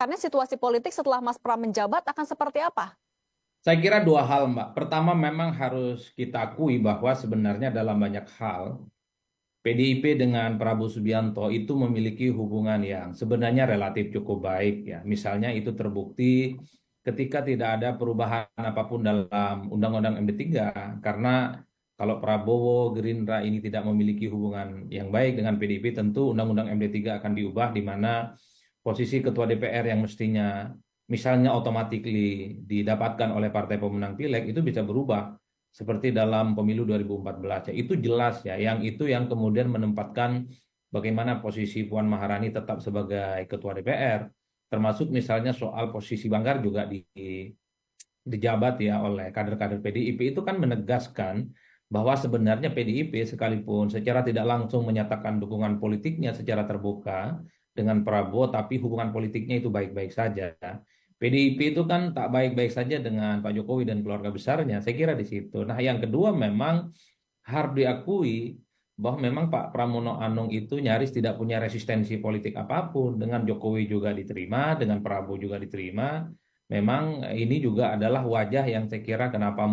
kedepannya situasi politik setelah Mas Pram menjabat akan seperti apa? Saya kira dua hal, Mbak. Pertama, memang harus kita akui bahwa sebenarnya dalam banyak hal, PDIP dengan Prabowo Subianto itu memiliki hubungan yang sebenarnya relatif cukup baik ya. Misalnya itu terbukti ketika tidak ada perubahan apapun dalam Undang-Undang MD3, karena kalau Prabowo Gerindra ini tidak memiliki hubungan yang baik dengan PDIP, tentu Undang-Undang MD3 akan diubah di mana posisi Ketua DPR yang mestinya misalnya otomatis didapatkan oleh partai pemenang pileg itu bisa berubah seperti dalam pemilu 2014 ya. Itu jelas ya, yang itu yang kemudian menempatkan bagaimana posisi Puan Maharani tetap sebagai ketua DPR, termasuk misalnya soal posisi Banggar juga dijabat ya oleh kader-kader PDIP. Itu kan menegaskan bahwa sebenarnya PDIP sekalipun secara tidak langsung menyatakan dukungan politiknya secara terbuka dengan Prabowo, tapi hubungan politiknya itu baik-baik saja. PDIP itu kan tak baik-baik saja dengan Pak Jokowi dan keluarga besarnya. Saya kira di situ. Nah, yang kedua memang harus diakui bahwa memang Pak Pramono Anung itu nyaris tidak punya resistensi politik apapun. Dengan Jokowi juga diterima, dengan Prabowo juga diterima. Memang ini juga adalah wajah yang saya kira kenapa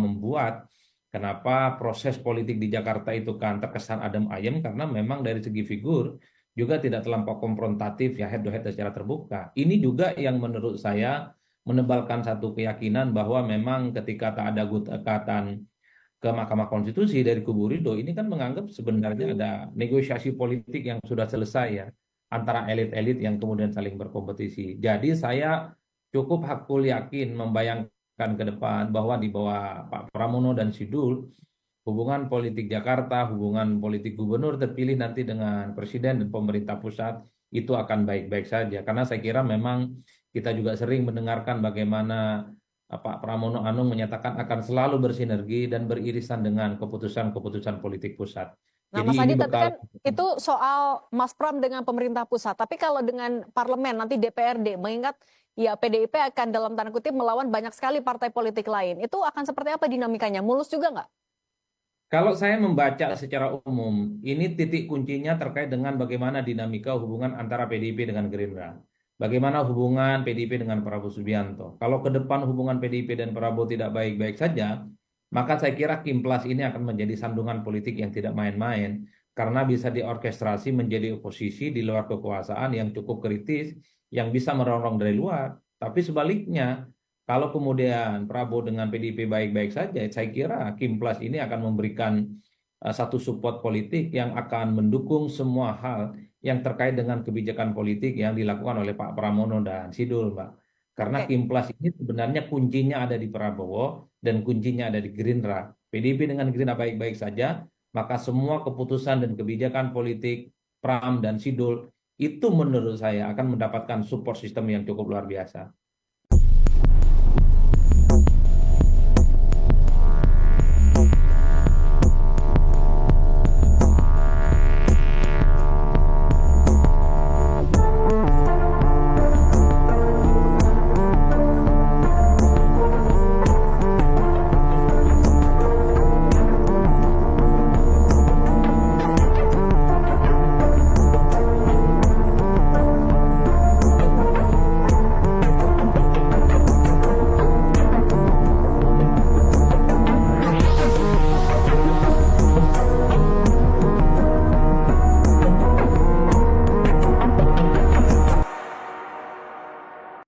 proses politik di Jakarta itu kan terkesan adem ayem, karena memang dari segi figur juga tidak terlampau konfrontatif ya, head to head secara terbuka. Ini juga yang menurut saya menebalkan satu keyakinan bahwa memang ketika tak ada gugatan ke Mahkamah Konstitusi dari kubu Ridho, ini kan menganggap sebenarnya ada negosiasi politik yang sudah selesai ya antara elit-elit yang kemudian saling berkompetisi. Jadi saya cukup hakul yakin membayangkan ke depan bahwa di bawah Pak Pramono dan Sidul, hubungan politik Jakarta, hubungan politik gubernur terpilih nanti dengan presiden dan pemerintah pusat itu akan baik-baik saja. Karena saya kira memang kita juga sering mendengarkan bagaimana Pak Pramono Anung menyatakan akan selalu bersinergi dan beririsan dengan keputusan-keputusan politik pusat. Nah, Jadi Mas ini Adi, tapi bekal. kan itu soal Mas Pram dengan pemerintah pusat. Tapi kalau dengan parlemen nanti DPRD, mengingat ya PDIP akan dalam tanda kutip melawan banyak sekali partai politik lain, itu akan seperti apa dinamikanya? Mulus juga nggak? Kalau saya membaca secara umum, ini titik kuncinya terkait dengan bagaimana dinamika hubungan antara PDIP dengan Gerindra. Bagaimana hubungan PDIP dengan Prabowo Subianto. Kalau ke depan hubungan PDIP dan Prabowo tidak baik-baik saja, maka saya kira Kimplas ini akan menjadi sandungan politik yang tidak main-main. Karena bisa diorkestrasi menjadi oposisi di luar kekuasaan yang cukup kritis, yang bisa merongrong dari luar. Tapi sebaliknya, kalau kemudian Prabowo dengan PDIP baik-baik saja, saya kira Kimplas ini akan memberikan satu support politik yang akan mendukung semua hal yang terkait dengan kebijakan politik yang dilakukan oleh Pak Pramono dan Sidul, Mbak. Karena Oke. Kimplas ini sebenarnya kuncinya ada di Prabowo dan kuncinya ada di Gerindra. PDIP dengan Gerindra baik-baik saja, maka semua keputusan dan kebijakan politik Pram dan Sidul itu menurut saya akan mendapatkan support sistem yang cukup luar biasa.